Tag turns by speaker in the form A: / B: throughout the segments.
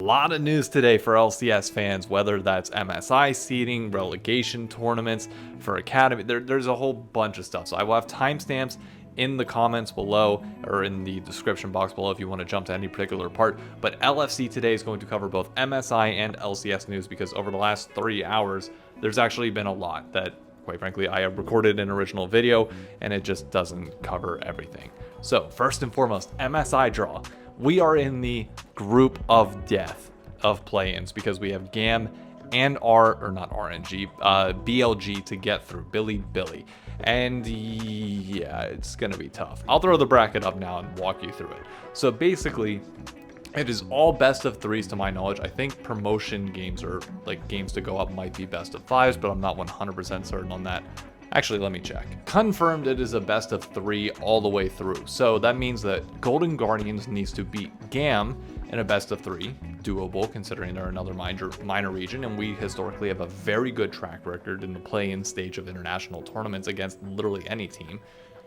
A: lot of news today for LCS fans, whether that's MSI seeding, relegation tournaments, for Academy. There's a whole bunch of stuff. So I will have timestamps in the comments below or in the description box below if you want to jump to any particular part. But LFC today is going to cover both MSI and LCS news because over the last 3 hours, there's actually been a lot that, quite frankly, I have recorded an original video and it just doesn't cover everything. So first and foremost, MSI Draw. We are in the group of death of play-ins because we have GAM and BLG to get through, Billy. And yeah, it's gonna be tough. I'll throw the bracket up now and walk you through it. So basically, it is all best of threes to my knowledge. I think promotion games or like games to go up might be best of fives, but I'm not 100% certain on that. Actually, let me check. Confirmed it is a best of 3 all the way through. So that means that Golden Guardians needs to beat GAM in a best of 3. Doable considering they're another minor region, and we historically have a very good track record in the play-in stage of international tournaments against literally any team.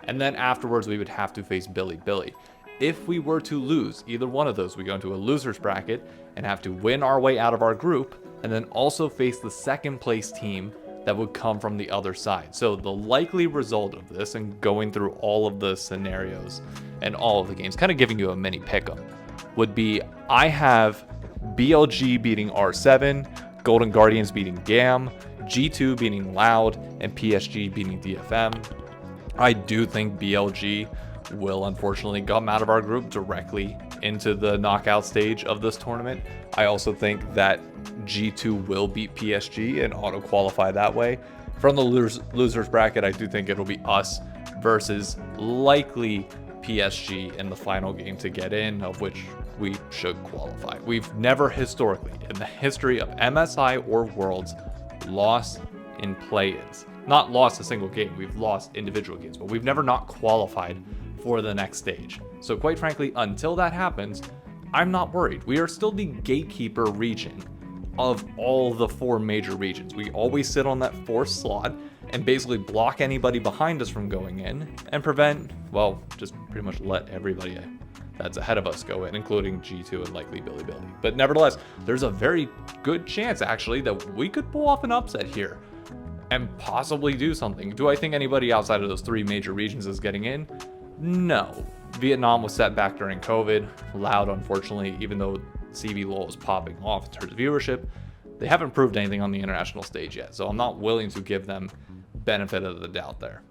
A: And then afterwards we would have to face Billy. If we were to lose either one of those, we go into a loser's bracket and have to win our way out of our group and then also face the second place team that would come from the other side. So the likely result of this, and going through all of the scenarios and all of the games, kind of giving you a mini pick'em, would be I have BLG beating R7, Golden Guardians beating GAM, G2 beating Loud, and PSG beating DFM. I do think BLG will unfortunately come out of our group directly into the knockout stage of this tournament. I also think that G2 will beat PSG and auto qualify that way. From the losers bracket, I do think it'll be us versus likely PSG in the final game to get in, of which we should qualify. We've never historically in the history of MSI or Worlds lost in play-ins. Not lost a single game, we've lost individual games, but we've never not qualified for the next stage. So quite frankly, until that happens, I'm not worried. We are still the gatekeeper region of all the 4 major regions. We always sit on that 4th slot and basically block anybody behind us from going in and prevent, well, just pretty much let everybody that's ahead of us go in, including G2 and likely Billy. But nevertheless, there's a very good chance actually that we could pull off an upset here and possibly do something. Do I think anybody outside of those 3 major regions is getting in? No. Vietnam was set back during COVID. Loud, unfortunately, even though CVLOL is popping off in terms of viewership, they haven't proved anything on the international stage yet, so I'm not willing to give them benefit of the doubt there.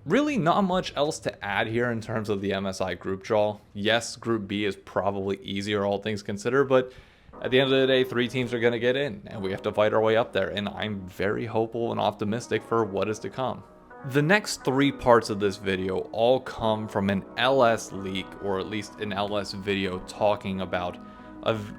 A: Really not much else to add here in terms of the MSI Group Draw. Yes, Group B is probably easier, all things considered, but at the end of the day, 3 teams are going to get in, and we have to fight our way up there, and I'm very hopeful and optimistic for what is to come. The next 3 parts of this video all come from an LS leak, or at least an LS video talking about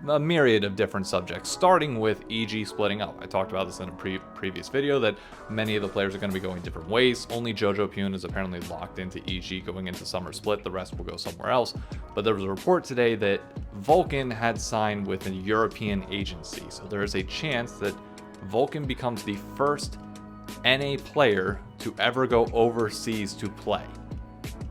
A: a myriad of different subjects, starting with EG splitting up. I talked about this in a previous video that many of the players are going to be going different ways. Only Jojo Pune is apparently locked into EG going into summer split. The rest will go somewhere else. But there was a report today that Vulcan had signed with a European agency. So there is a chance that Vulcan becomes the first NA player to ever go overseas to play.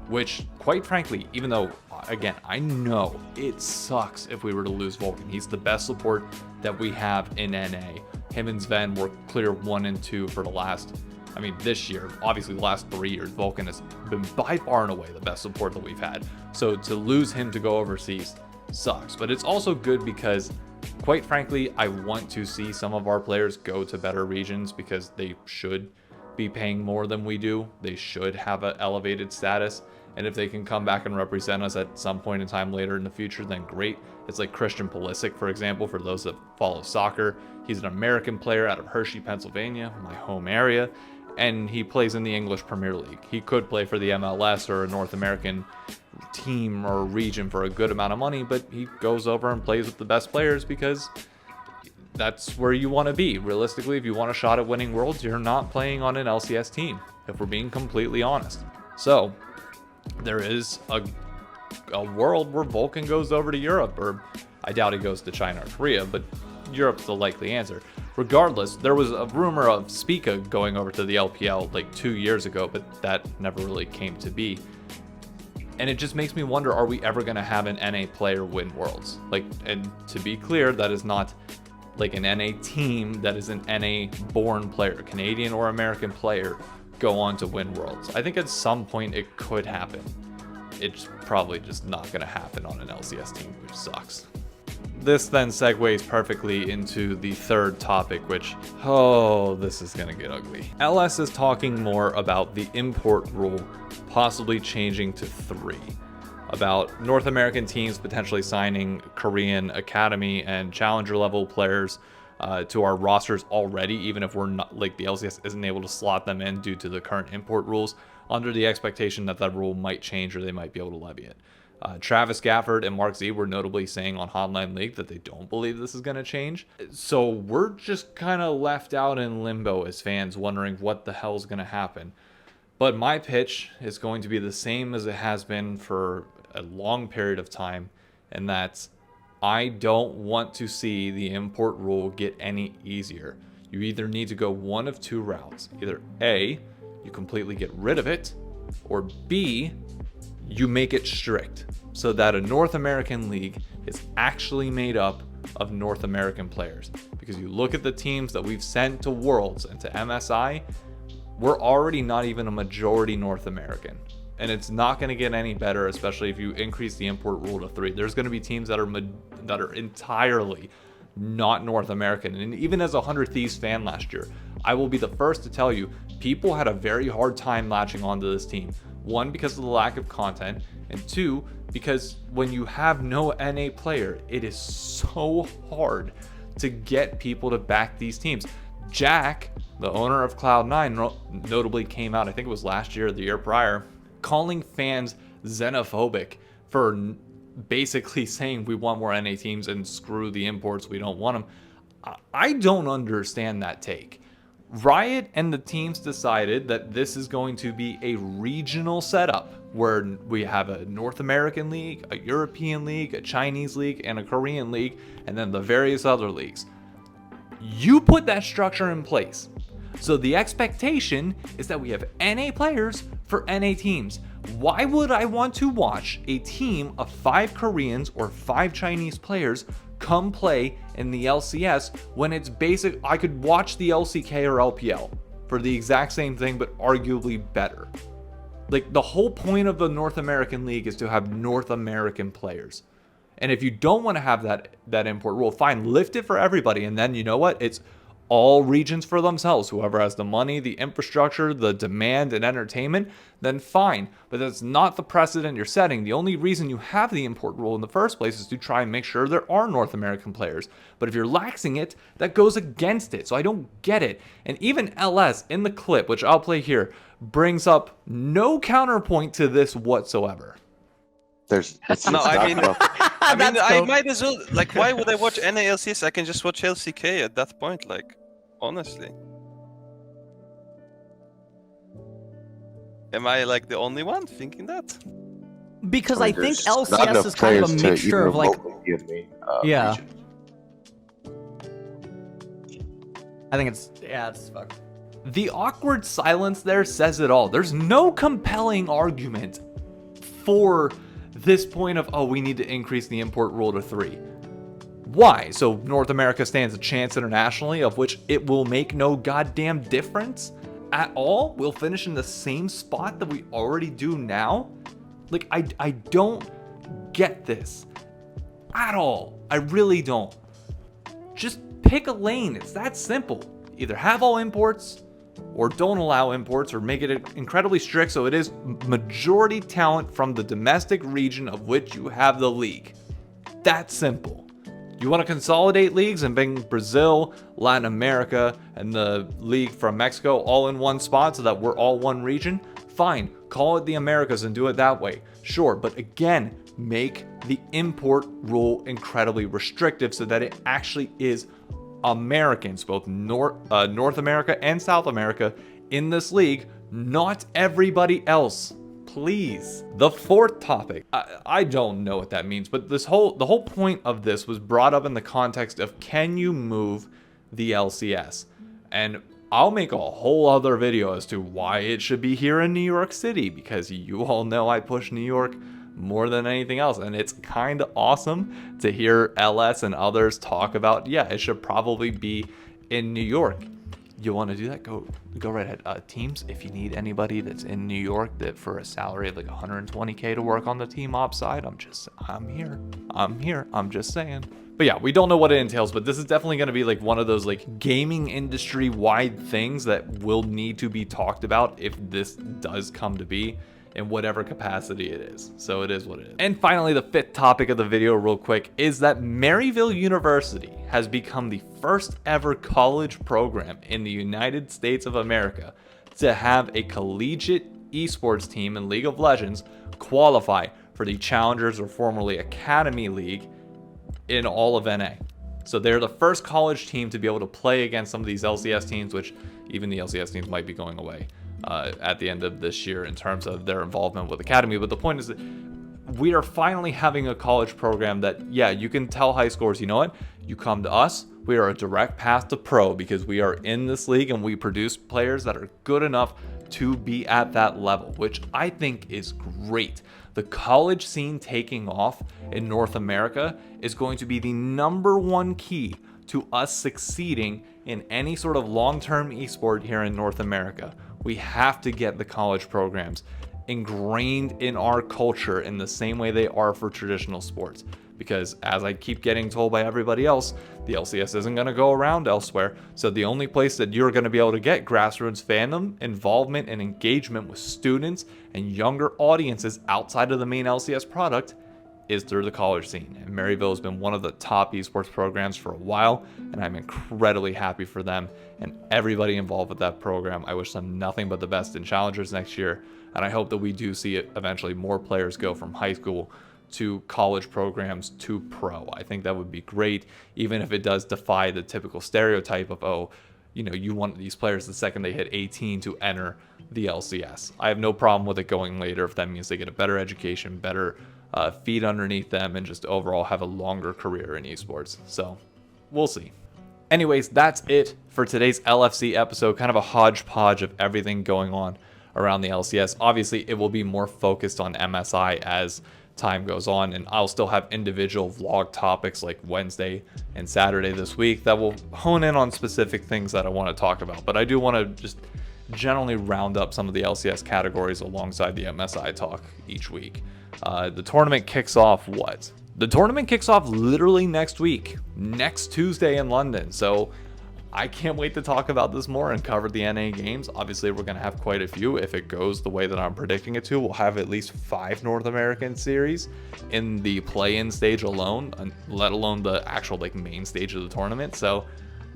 A: Which, quite frankly, even though, again, I know it sucks if we were to lose Vulcan. He's the best support that we have in NA. Him and Sven were clear 1 and 2 for the last, this year. Obviously, the last 3 years, Vulcan has been by far and away the best support that we've had. So to lose him to go overseas sucks. But it's also good because, quite frankly, I want to see some of our players go to better regions because they should be paying more than we do. They should have an elevated status. And if they can come back and represent us at some point in time later in the future, then great. It's like Christian Pulisic, for example, for those that follow soccer. He's an American player out of Hershey, Pennsylvania, my home area, and he plays in the English Premier League. He could play for the MLS or a North American team or region for a good amount of money, but he goes over and plays with the best players because that's where you want to be. Realistically, if you want a shot at winning Worlds, you're not playing on an LCS team, if we're being completely honest. So there is a world where Vulcan goes over to Europe, or I doubt he goes to China or Korea, but Europe's the likely answer. Regardless, there was a rumor of Spica going over to the LPL like 2 years ago, but that never really came to be. And it just makes me wonder, are we ever going to have an NA player win Worlds? Like, and to be clear, that is not like an NA team that is an NA born player, Canadian or American player, go on to win Worlds. I think at some point it could happen. It's probably just not going to happen on an LCS team, which sucks. This then segues perfectly into the third topic, which, oh, this is going to get ugly. LS is talking more about the import rule possibly changing to 3, about North American teams potentially signing Korean academy and challenger level players to our rosters already, even if we're not, like, the LCS isn't able to slot them in due to the current import rules, under the expectation that that rule might change or they might be able to levy it. Travis Gafford and Mark Z were notably saying on Hotline League that they don't believe this is going to change. So we're just kind of left out in limbo as fans, wondering what the hell is going to happen. But my pitch is going to be the same as it has been for a long period of time, and that's, I don't want to see the import rule get any easier. You either need to go one of 2 routes. Either A, you completely get rid of it, or B, you make it strict so that a North American league is actually made up of North American players. Because you look at the teams that we've sent to Worlds and to MSI, we're already not even a majority North American. And it's not going to get any better, especially if you increase the import rule to 3. There's going to be teams that are entirely not North American. And even as a 100 Thieves fan last year, I will be the first to tell you, people had a very hard time latching onto this team. 1, because of the lack of content, and 2, because when you have no NA player, it is so hard to get people to back these teams. Jack, the owner of Cloud9, notably came out, I think it was last year or the year prior, calling fans xenophobic for basically saying we want more NA teams and screw the imports, we don't want them. I don't understand that take. Riot and the teams decided that this is going to be a regional setup where we have a North American league, a European league, a Chinese league, and a Korean league, and then the various other leagues. You put that structure in place. So the expectation is that we have NA players for NA teams. Why would I want to watch a team of 5 Koreans or 5 Chinese players come play in the LCS when it's basic? I could watch the LCK or LPL for the exact same thing, but arguably better. Like, the whole point of the North American League is to have North American players. And if you don't want to have that import rule, fine, lift it for everybody. And then, you know what? It's all regions for themselves. Whoever has the money, the infrastructure, the demand, and entertainment, then fine. But that's not the precedent you're setting. The only reason you have the import rule in the first place is to try and make sure there are North American players. But if you're laxing it, that goes against it. So I don't get it. And even LS in the clip, which I'll play here, brings up no counterpoint to this whatsoever.
B: I might as well, like, why would I watch NALCS? I can just watch LCK at that point, like, honestly. Am I, like, the only one thinking that?
C: Because I think LCS is kind of a mixture of, like, yeah. Region. I think it's fucked.
A: The awkward silence there says it all. There's no compelling argument for this point of, oh, we need to increase the import rule to 3. Why? So North America stands a chance internationally, of which it will make no goddamn difference at all? We'll finish in the same spot that we already do now? Like, I don't get this at all. I really don't. Just pick a lane. It's that simple. Either have all imports or don't allow imports, or make it incredibly strict so it is majority talent from the domestic region of which you have the league. That simple. You want to consolidate leagues and bring Brazil, Latin America, and the league from Mexico all in one spot so that we're all one region? Fine, call it the Americas and do it that way. Sure, but again, make the import rule incredibly restrictive so that it actually is Americans, both North America and South America, in this league, not everybody else. Please. The fourth topic, I don't know what that means, but the whole point of this was brought up in the context of, can you move the LCS? And I'll make a whole other video as to why it should be here in New York City, because you all know I push New York more than anything else. And it's kind of awesome to hear LS and others talk about, yeah, it should probably be in New York. You want to do that? Go right ahead. Teams, if you need anybody that's in New York that for a salary of like $120K to work on the team ops side, I'm here. I'm just saying. But yeah, we don't know what it entails, but this is definitely going to be like one of those like gaming industry wide things that will need to be talked about if this does come to be, in whatever capacity it is. So it is what it is. And finally, the fifth topic of the video real quick is that Maryville University has become the first ever college program in the United States of America to have a collegiate esports team in League of Legends qualify for the Challengers, or formerly Academy League, in all of NA. So they're the first college team to be able to play against some of these LCS teams, which even the LCS teams might be going away at the end of this year in terms of their involvement with Academy. But the point is that we are finally having a college program that, yeah, you can tell high scores, you know what, you come to us, we are a direct path to pro because we are in this league and we produce players that are good enough to be at that level, which I think is great. The college scene taking off in North America is going to be the #1 key to us succeeding in any sort of long-term esport here in North America. We have to get the college programs ingrained in our culture in the same way they are for traditional sports. Because as I keep getting told by everybody else, the LCS isn't going to go around elsewhere. So the only place that you're going to be able to get grassroots fandom, involvement, and engagement with students and younger audiences outside of the main LCS product is through the college scene. And Maryville has been one of the top esports programs for a while, and I'm incredibly happy for them and everybody involved with that program. I wish them nothing but the best in Challengers next year, and I hope that we do see it eventually more players go from high school to college programs to pro. I think that would be great, even if it does defy the typical stereotype of, oh, you know, you want these players the second they hit 18 to enter the LCS. I have no problem with it going later if that means they get a better education, better feet underneath them, and just overall have a longer career in esports. So we'll see. Anyways, that's it for today's LFC episode. Kind of a hodgepodge of everything going on around the LCS. Obviously, it will be more focused on MSI as time goes on, and I'll still have individual vlog topics like Wednesday and Saturday this week that will hone in on specific things that I want to talk about. But I do want to just generally round up some of the LCS categories alongside the MSI talk each week. The tournament kicks off what? The tournament kicks off literally next week, next Tuesday in London. So I can't wait to talk about this more and cover the NA games. Obviously, we're going to have quite a few. If it goes the way that I'm predicting it to, we'll have at least 5 North American series in the play-in stage alone, let alone the actual like main stage of the tournament. So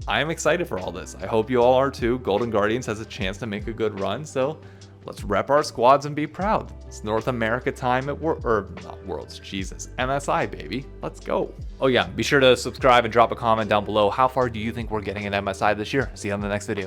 A: I'm excited for all this. I hope you all are too. Golden Guardians has a chance to make a good run. So let's rep our squads and be proud. It's North America time at MSI, baby. Let's go. Oh yeah, be sure to subscribe and drop a comment down below. How far do you think we're getting at MSI this year? See you on the next video.